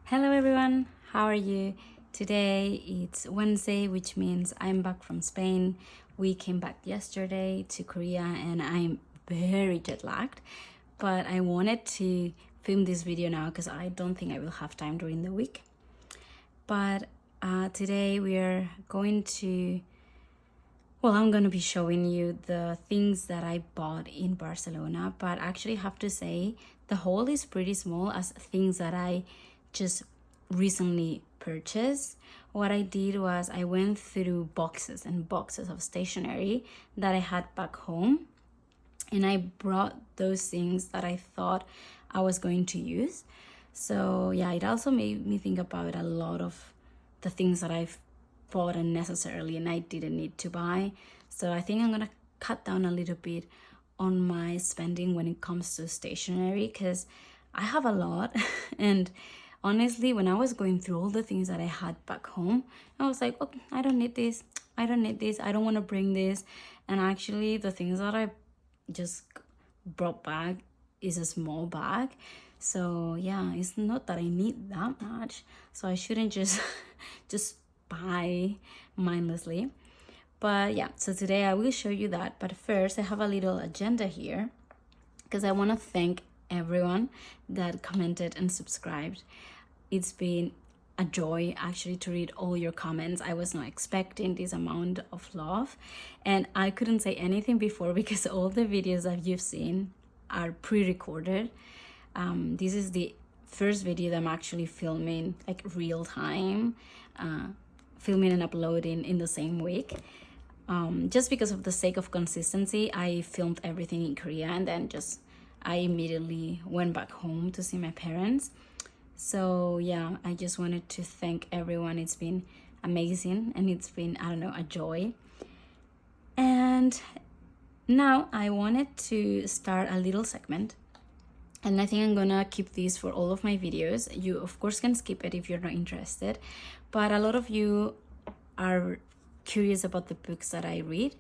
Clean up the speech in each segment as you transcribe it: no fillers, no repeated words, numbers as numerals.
Hello everyone, how are you? Today it's Wednesday, which means I'm back from Spain. We came back yesterday to Korea and I'm very jet lagged, but I wanted to film this video now because I don't think I will have time during the week. But today we are going to, I'm going to be showing you the things that I bought in Barcelona, but actually have to say the haul is pretty small as things that I just recently purchased. What I did was I went through boxes and boxes of stationery that I had back home, and I brought those things that I thought I was going to use. So yeah, it also made me think about a lot of the things that I've bought unnecessarily and I didn't need to buy. So I think I'm gonna cut down a little bit on my spending when it comes to stationery because I have a lot. And honestly, when I was going through all the things that I had back home, I was like, okay, I don't need this, I don't need this, I don't want to bring this. And actually the things that I just brought back is a small bag. So yeah, it's not that I need that much, so I shouldn't just just buy mindlessly. But yeah, so today I will show you that. But first I have a little agenda here because I want to thank everyone that commented and subscribed. It's been a joy actually to read all your comments. I was not expecting this amount of love, and I couldn't say anything before because all the videos that you've seen are pre-recorded. This is the first video that I'm actually filming like real time, filming and uploading in the same week. Just because of the sake of consistency, I filmed everything in Korea and then I immediately went back home to see my parents. So yeah, I just wanted to thank everyone. It's been amazing and it's been, I don't know, a joy. And now I wanted to start a little segment, and I think I'm gonna keep this for all of my videos. You of course can skip it if you're not interested, but a lot of you are curious about the books that I read,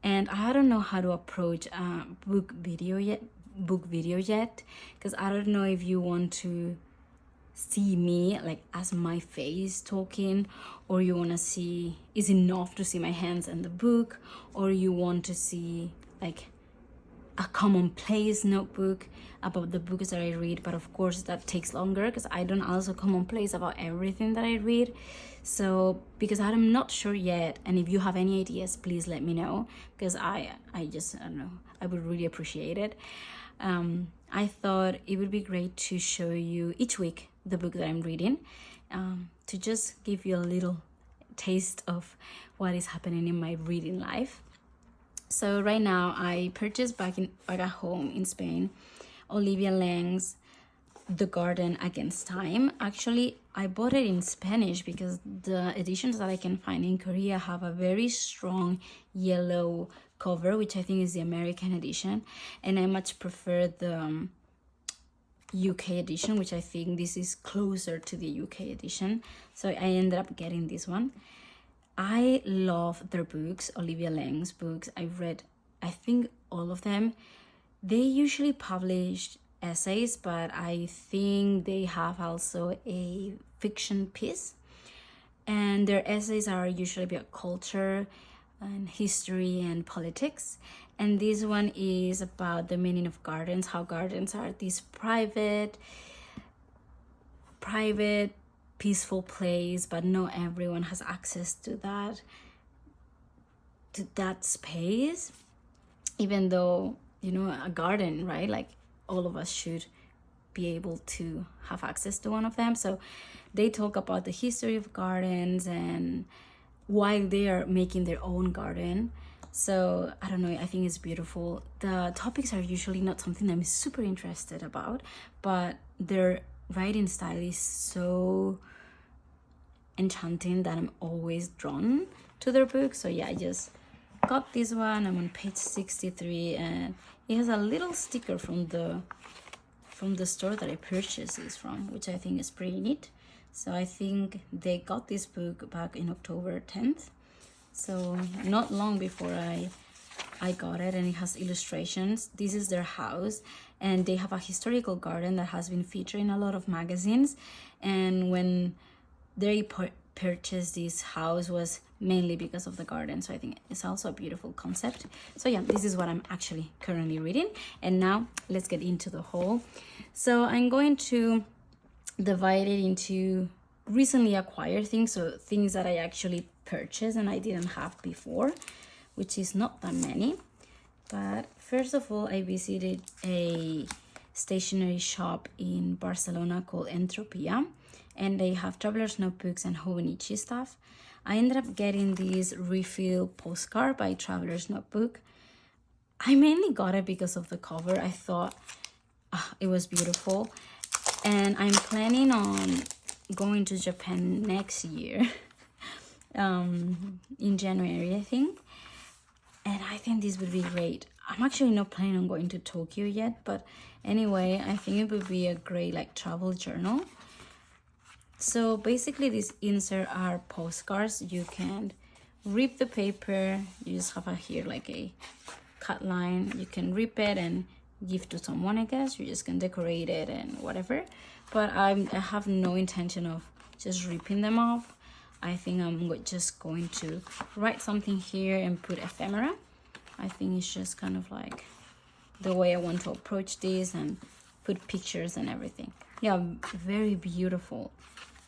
and I don't know how to approach a book video yet because I don't know if you want to see me like as my face talking, or you want to see is enough to see my hands and the book, or you want to see like a commonplace notebook about the books that I read. But of course that takes longer because I don't also commonplace about everything that I read. So because I'm not sure yet, and if you have any ideas, please let me know because I don't know, I would really appreciate it. I thought it would be great to show you each week the book that I'm reading, to just give you a little taste of what is happening in my reading life. So right now I purchased back at home in Spain, Olivia Lang's The Garden Against Time. Actually, I bought it in Spanish because the editions that I can find in Korea have a very strong yellow cover, which I think is the American edition, and I much prefer the UK edition, which I think this is closer to the UK edition. So I ended up getting this one. I love their books, Olivia Lang's books. I've read, I think, all of them. They usually publish essays, but I think they have also a fiction piece. And their essays are usually about culture and history and politics. And this one is about the meaning of gardens, how gardens are this private, peaceful place, but not everyone has access to that space. Even though, you know, a garden, right? Like all of us should be able to have access to one of them. So they talk about the history of gardens and why they are making their own garden. So I don't know, I think it's beautiful. The topics are usually not something I'm super interested about, but their writing style is so enchanting that I'm always drawn to their books. So yeah, I just got this one. I'm on page 63 and it has a little sticker from the store that I purchased this from, which I think is pretty neat. So I think they got this book back in October 10th. So not long before I I got it, and it has illustrations. This is their house, and they have a historical garden that has been featured in a lot of magazines. And when they purchased this house was mainly because of the garden, so I think it's also a beautiful concept. So yeah, this is what I'm actually currently reading. And now let's get into the haul. So I'm going to divide it into recently acquired things, so things that I actually purchased and I didn't have before, which is not that many. But first of all, I visited a stationery shop in Barcelona called Entropia, and they have traveler's notebooks and Hobonichi stuff. I ended up getting this refill postcard by Traveler's Notebook. I mainly got it because of the cover. I thought it was beautiful, and I'm planning on going to Japan next year in January, I think. And I think this would be great. I'm actually not planning on going to Tokyo yet, but anyway, I think it would be a great like travel journal. So basically these insert are postcards. You can rip the paper. You just have here like a cut line. You can rip it and give to someone, I guess. You just can decorate it and whatever. But I have no intention of just ripping them off. I think I'm just going to write something here and put ephemera. I think it's just kind of like the way I want to approach this, and put pictures and everything. Yeah, very beautiful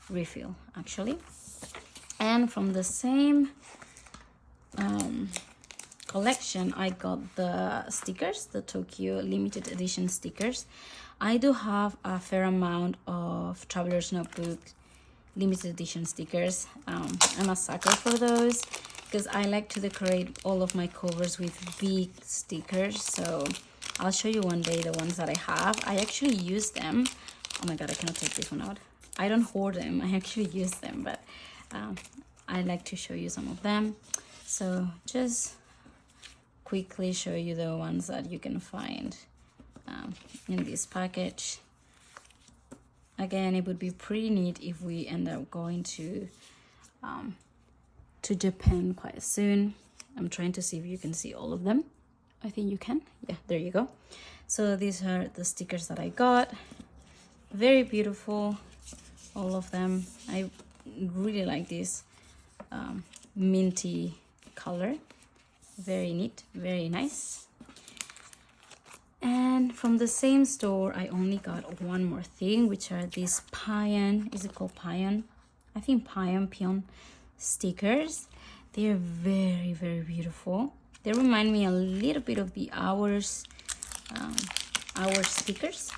refill actually. And from the same collection, I got the stickers, the Tokyo limited edition stickers. I do have a fair amount of Traveler's Notebook limited edition stickers. I'm a sucker for those because I like to decorate all of my covers with big stickers. So I'll show you one day the ones that I have. I actually use them. Oh my god, I cannot take this one out. I don't hoard them, I actually use them, but I like to show you some of them. So just quickly show you the ones that you can find in this package. Again, it would be pretty neat if we end up going to Japan quite soon. I'm trying to see if you can see all of them. I think you can. Yeah, there you go. So these are the stickers that I got. Very beautiful, all of them. I really like this minty color. Very neat, very nice. And from the same store, I only got one more thing, which are these Pion, is it called Pion? I think Pion stickers. They're very, very beautiful. They remind me a little bit of the Hours stickers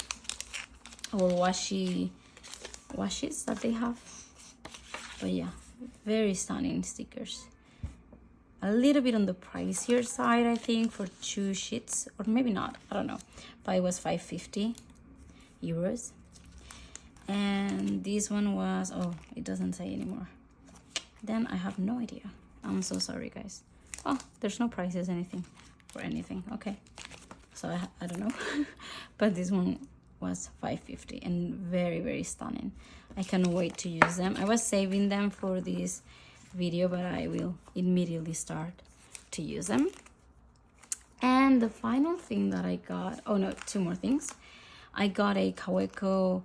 or washes that they have. But yeah, very stunning stickers. A little bit on the pricier side, I think, for 2 sheets, or maybe not, I don't know, but it was 550 euros. And this one was, oh, it doesn't say anymore. Then I have no idea. I'm so sorry, guys. Oh, there's no prices, anything for anything. Okay, so I don't know. But this one was 550 and very, very stunning. I cannot wait to use them. I was saving them for this video, but I will immediately start to use them. And the final thing that I got, oh no, 2 more things. I got a Kaweco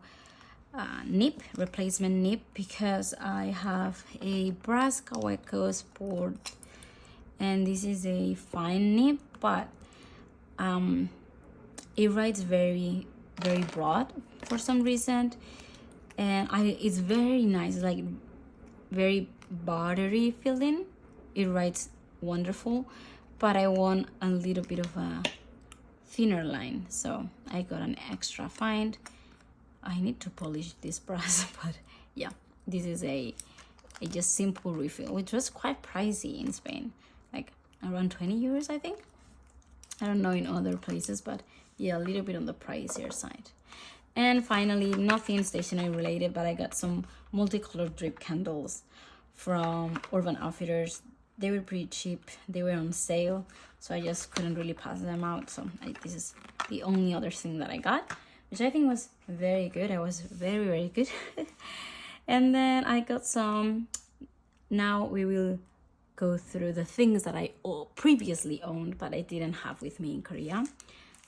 nib, replacement nib, because I have a brass Kaweco Sport, and this is a fine nib, but it writes very, very broad for some reason, and it's very nice, like very buttery feeling. It writes wonderful, but I want a little bit of a thinner line, so I got an extra fine. I need to polish this brass, but yeah, this is a just simple refill, which was quite pricey in Spain, like around 20 euros, I think. I don't know in other places, but yeah, a little bit on the pricier side. And finally, nothing stationery related, but I got some multicolored drip candles from Urban Outfitters. They were pretty cheap, they were on sale, so I just couldn't really pass them out. So this is the only other thing that I got, which I think was very good. I was very, very good. And then I got some, now we will go through the things that I previously owned but I didn't have with me in Korea.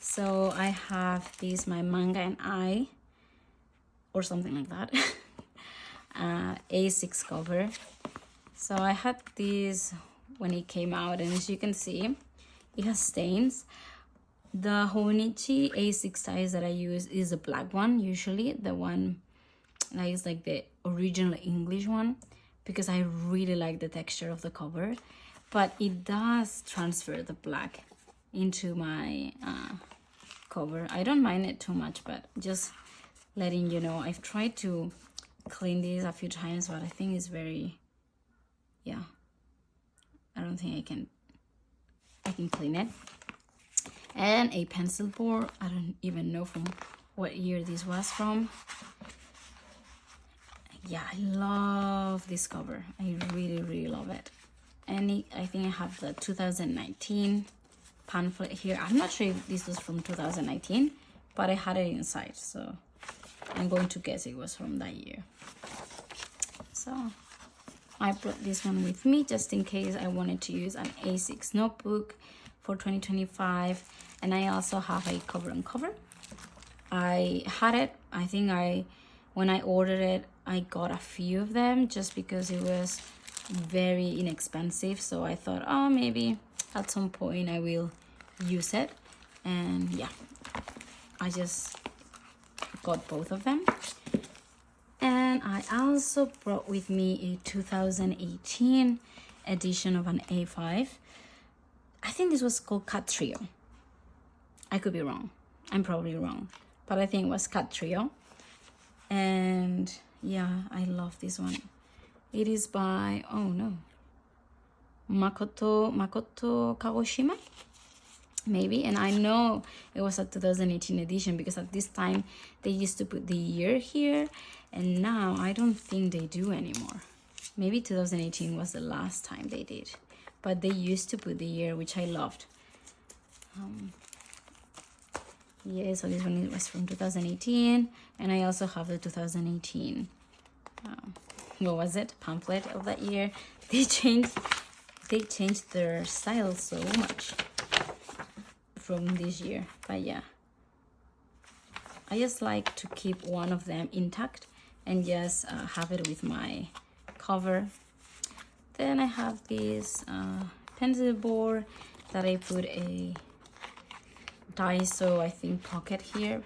So I have this, my Manga and I, or something like that, A6 cover. So I had this when it came out, and as you can see, it has stains. The Honichi A6 size that I use is a black one, usually the one that is like the original English one, because I really like the texture of the cover, but it does transfer the black into my cover. I don't mind it too much, but just letting you know, I've tried to clean this a few times, but I think it's very, yeah, I don't think I can clean it. And a pencil board. I don't even know from what year this was from. Yeah, I love this cover. I really love it. And I think I have the 2019 pamphlet here. I'm not sure if this was from 2019, but I had it inside, so I'm going to guess it was from that year. So I brought this one with me just in case I wanted to use an A6 notebook for 2025. And I also have a cover and cover. I had it, I think when I ordered it, I got a few of them just because it was very inexpensive. So I thought, oh, maybe at some point I will use it. And yeah, I just got both of them. And I also brought with me a 2018 edition of an A5. I think this was called Cat Trio. I could be wrong. I'm probably wrong. But I think it was Cat Trio. And yeah, I love this one. It is by, oh no, Makoto Kagoshima, maybe. And I know it was a 2018 edition because at this time they used to put the year here, and now I don't think they do anymore. Maybe 2018 was the last time they did, but they used to put the year, which I loved. Yeah, so this one was from 2018, and I also have the 2018 what was it, pamphlet of that year. They changed their style so much from this year, but yeah, I just like to keep one of them intact and just have it with my cover. Then I have this pencil board that I put a Daiso, I think, pocket here,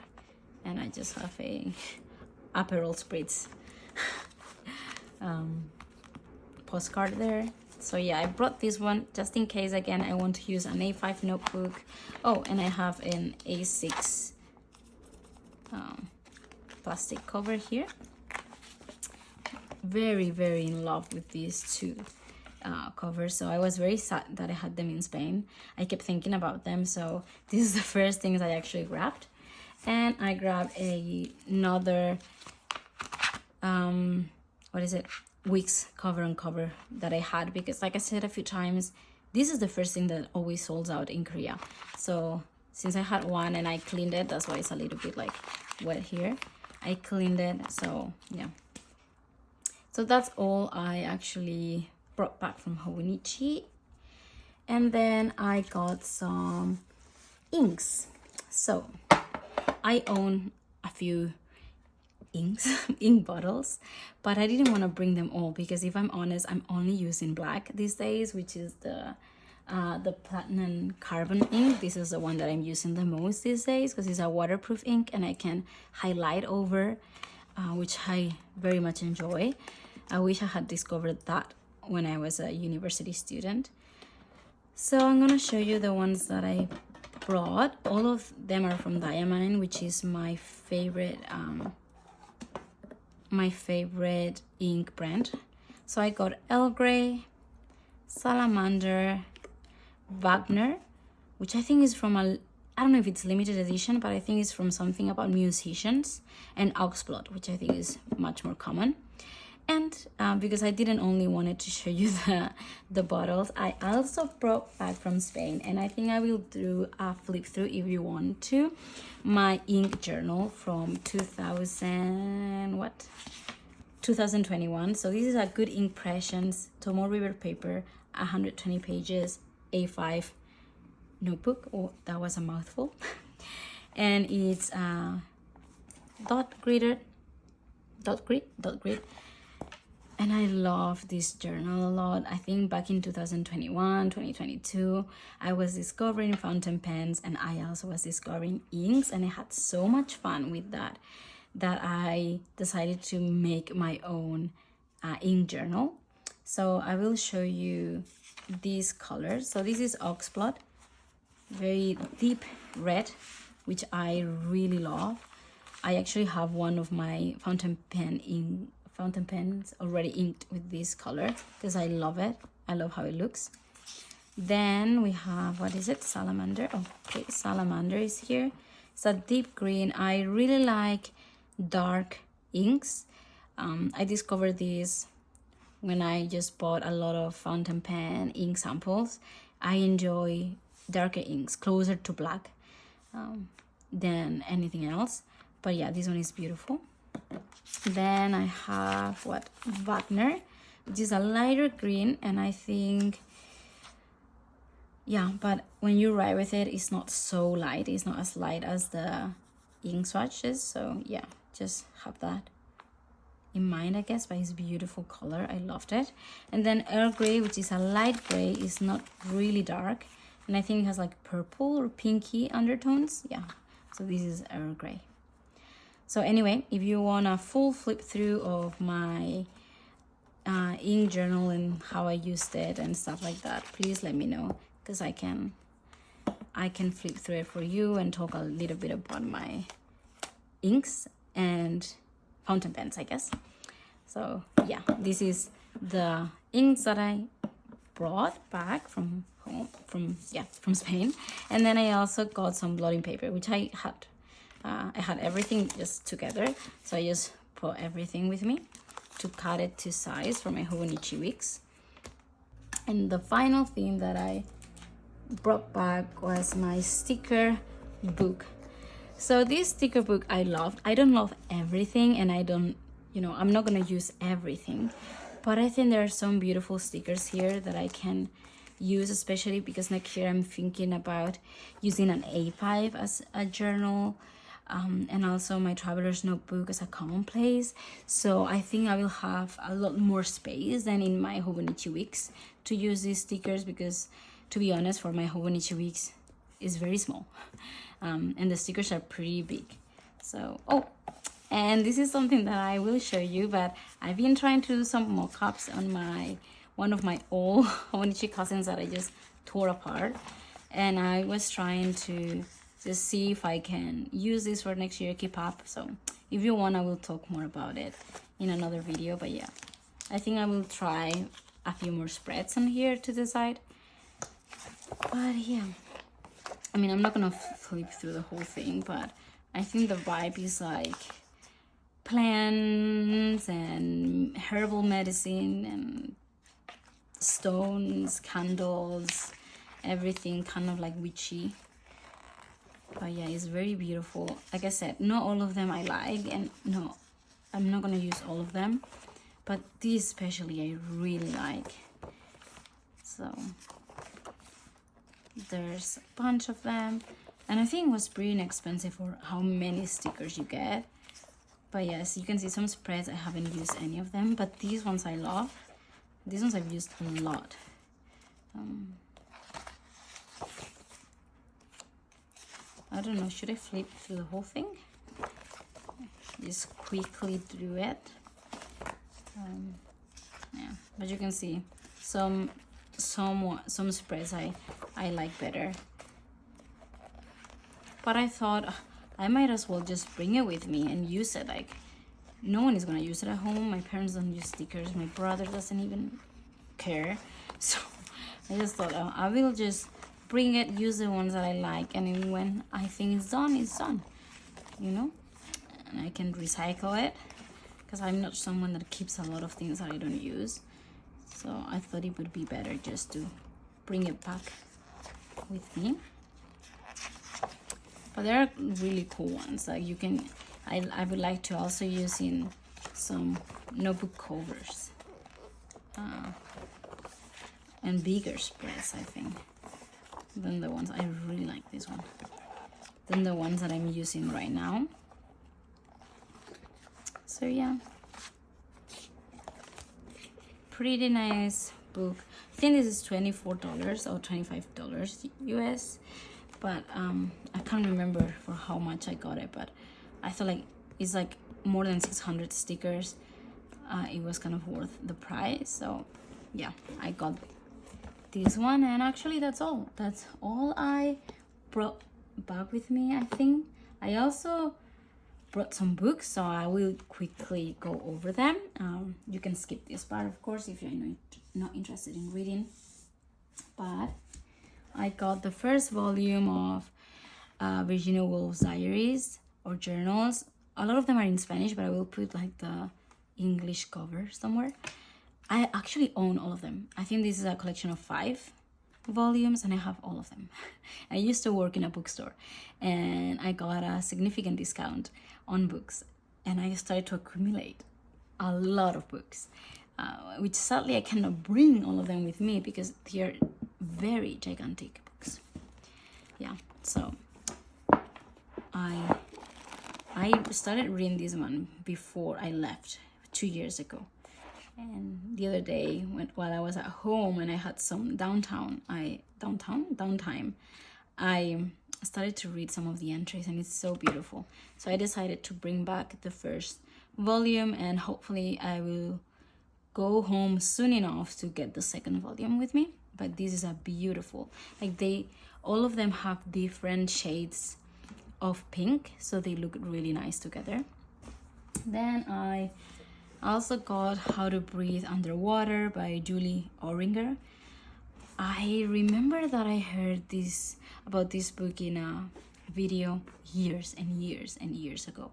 and I just have a Aperol Spritz postcard there. So yeah, I brought this one just in case again I want to use an A5 notebook. Oh, and I have an A6 plastic cover here. Very in love with these two covers. So I was very sad that I had them in Spain. I kept thinking about them, so this is the first things I actually grabbed. And I grabbed another what is it, Wix cover and cover that I had, because like I said a few times, this is the first thing that always sold out in Korea. So since I had one and I cleaned it, that's why it's a little bit like wet here. I cleaned it, so yeah. So that's all I actually brought back from Honichi. And then I got some inks. So I own a few ink bottles, but I didn't want to bring them all because if I'm honest, I'm only using black these days, which is the platinum carbon ink. This is the one that I'm using the most these days because it's a waterproof ink and I can highlight over, which I very much enjoy. I wish I had discovered that when I was a university student. So I'm gonna show you the ones that I brought. All of them are from Diamine, which is my favorite ink brand. So I got Earl Grey, Salamander, Wagner, which I think is from I don't know if it's limited edition, but I think it's from something about musicians, and Augsblot, which I think is much more common. And because I didn't only wanted to show you the bottles, I also brought back from Spain, and I think I will do a flip through if you want to, my ink journal from 2021. So this is a Good Impressions Tomo River paper. 120 pages A5 notebook. Oh, that was a mouthful. And it's dot grid, and I love this journal a lot. I think back in 2021, 2022, I was discovering fountain pens, and I also was discovering inks, and I had so much fun with that I decided to make my own ink journal. So I will show you these colors. So this is oxblood, very deep red, which I really love. I actually have one of my fountain pens already inked with this color because I love it. I love how it looks. Then we have, what is it? Salamander. Oh, okay, salamander is here. It's a deep green. I really like dark inks. I discovered this when I just bought a lot of fountain pen ink samples. I enjoy darker inks, closer to black than anything else. But yeah, this one is beautiful. Then I have Wagner, which is a lighter green, and I think, yeah, but when you write with it, it's not so light. It's not as light as the ink swatches. So yeah, just have that in mind, I guess. But it's a beautiful color. I loved it. And then Earl Grey, which is a light gray, is not really dark, and I think it has like purple or pinky undertones. Yeah, so this is Earl Grey. So anyway, if you want a full flip through of my ink journal and how I used it and stuff like that, please let me know, because I can flip through it for you and talk a little bit about my inks and fountain pens, I guess. So yeah, this is the inks that I brought back from home, from Spain. And then I also got some blotting paper, which I had everything just together, so I just brought everything with me to cut it to size for my Hobonichi weeks. And the final thing that I brought back was my sticker book. So this sticker book I loved. I don't love everything, and I don't, I'm not gonna use everything, but I think there are some beautiful stickers here that I can use, especially because next year I'm thinking about using an A5 as a journal. And also my traveler's notebook as a commonplace. So I think I will have a lot more space than in my Hobonichi weeks to use these stickers, because to be honest, for my Hobonichi weeks is very small. And the stickers are pretty big. So, and this is something that I will show you, but I've been trying to do some mock-ups on one of my old Hobonichi cousins that I just tore apart. And I was trying to just see if I can use this for next year, keep up. So if you want, I will talk more about it in another video. But yeah, I think I will try a few more spreads on here to the side. But yeah, I mean, I'm not gonna flip through the whole thing, but I think the vibe is like plants and herbal medicine and stones, candles, everything kind of like witchy. But yeah, it's very beautiful. Like I said, not all of them I like, and no, I'm not gonna use all of them, but these especially I really like. So there's a bunch of them, and I think it was pretty inexpensive for how many stickers you get. But yes, you can see some spreads. I haven't used any of them, but these ones I love. These ones I've used a lot. I don't know, should I flip through the whole thing? Just quickly through it. Yeah, but you can see some spreads I like better. But I thought I might as well just bring it with me and use it. Like, no one is gonna use it at home. My parents don't use stickers. My brother doesn't even care. So I just thought, I will just bring it, use the ones that I like, and then when I think it's done, and I can recycle it, because I'm not someone that keeps a lot of things that I don't use. So I thought it would be better just to bring it back with me. But there are really cool ones that you can, I would like to also use in some notebook covers. and bigger spreads, I think, than the ones. I really like this one than the ones that I'm using right now. So yeah, pretty nice book. I think this is $24 or $25 US, but I can't remember for how much I got it, but I feel like it's like more than 600 stickers. It was kind of worth the price. So yeah, I got this one, and actually that's all I brought back with me. I think I also brought some books, so I will quickly go over them. You can skip this part, of course, if you're not interested in reading. But I got the first volume of Virginia Woolf's diaries or journals. A lot of them are in Spanish, but I will put like the English cover somewhere. I actually own all of them. I think this is a collection of 5 volumes, and I have all of them. I used to work in a bookstore, and I got a significant discount on books, and I started to accumulate a lot of books, which sadly I cannot bring all of them with me because they're very gigantic books. Yeah, so I started reading this one before I left 2 years ago. And the other day, while I was at home and I had some downtime, I started to read some of the entries, and it's so beautiful. So I decided to bring back the first volume, and hopefully I will go home soon enough to get the second volume with me. But this is a beautiful, like all of them have different shades of pink, so they look really nice together. Then I also got How to Breathe Underwater by Julie Oringer. I remember that I heard about this book in a video years and years and years ago,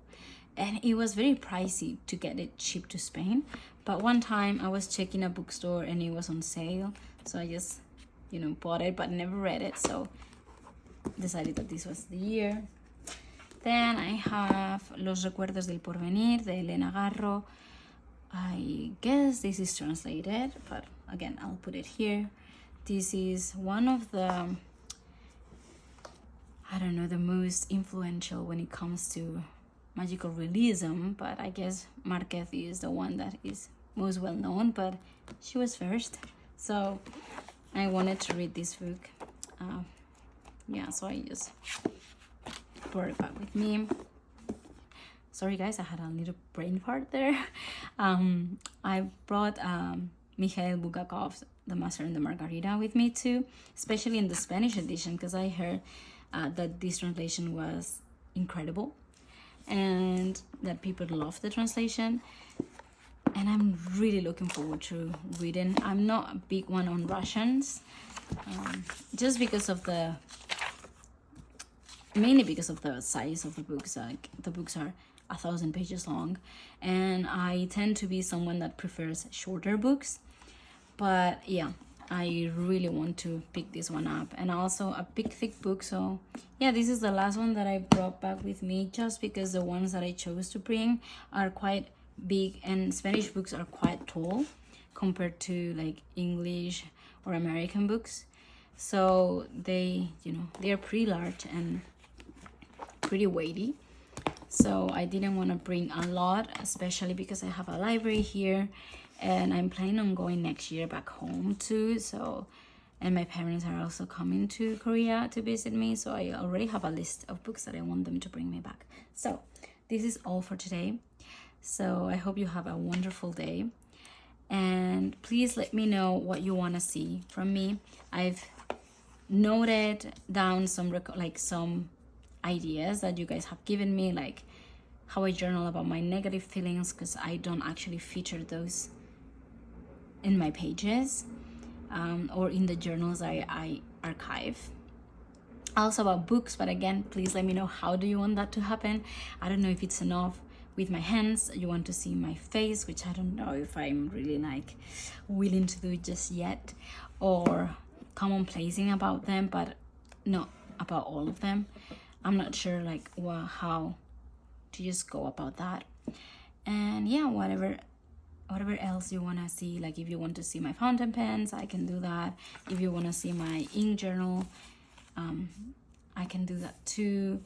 and it was very pricey to get it shipped to Spain. But one time I was checking a bookstore and it was on sale, so I just bought it but never read it, so decided that this was the year. Then I have Los Recuerdos del Porvenir de Elena Garro. I guess this is translated, but again, I'll put it here. This is one of the, the most influential when it comes to magical realism, but I guess Marquez is the one that is most well known, but she was first. So I wanted to read this book. So I just brought it back with me. Sorry guys, I had a little brain fart there. I brought Mikhail Bulgakov's The Master and the Margarita with me too, especially in the Spanish edition, because I heard that this translation was incredible and that people love the translation. And I'm really looking forward to reading. I'm not a big one on Russians, just because of mainly because of the size of the books. Like the books are 1,000 pages long, and I tend to be someone that prefers shorter books. But yeah, I really want to pick this one up, and also a big thick book. So yeah, this is the last one that I brought back with me, just because the ones that I chose to bring are quite big, and Spanish books are quite tall compared to like English or American books. So they are pretty large and pretty weighty. So I didn't want to bring a lot, especially because I have a library here, and I'm planning on going next year back home too. So, and my parents are also coming to Korea to visit me, so I already have a list of books that I want them to bring me back. So this is all for today. So I hope you have a wonderful day, and please let me know what you want to see from me. I've noted down some ideas that you guys have given me, like how I journal about my negative feelings, because I don't actually feature those in my pages or in the journals I archive. Also about books, but again, please let me know, how do you want that to happen? I don't know if it's enough with my hands, you want to see my face, which I don't know if I'm really willing to do just yet, or commonplacing about them, but not about all of them. I'm not sure how to just go about that. And yeah, whatever whatever else you want to see. Like if you want to see my fountain pens, I can do that. If you want to see my ink journal, I can do that too.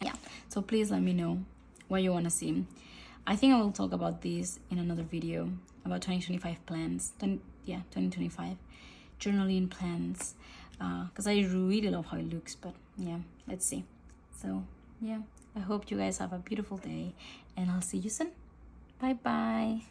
Yeah, so please let me know what you want to see. I think I will talk about this in another video about 2025 plans. 2025 journaling plans, because I really love how it looks. But yeah, let's see. So yeah, I hope you guys have a beautiful day, and I'll see you soon. Bye bye.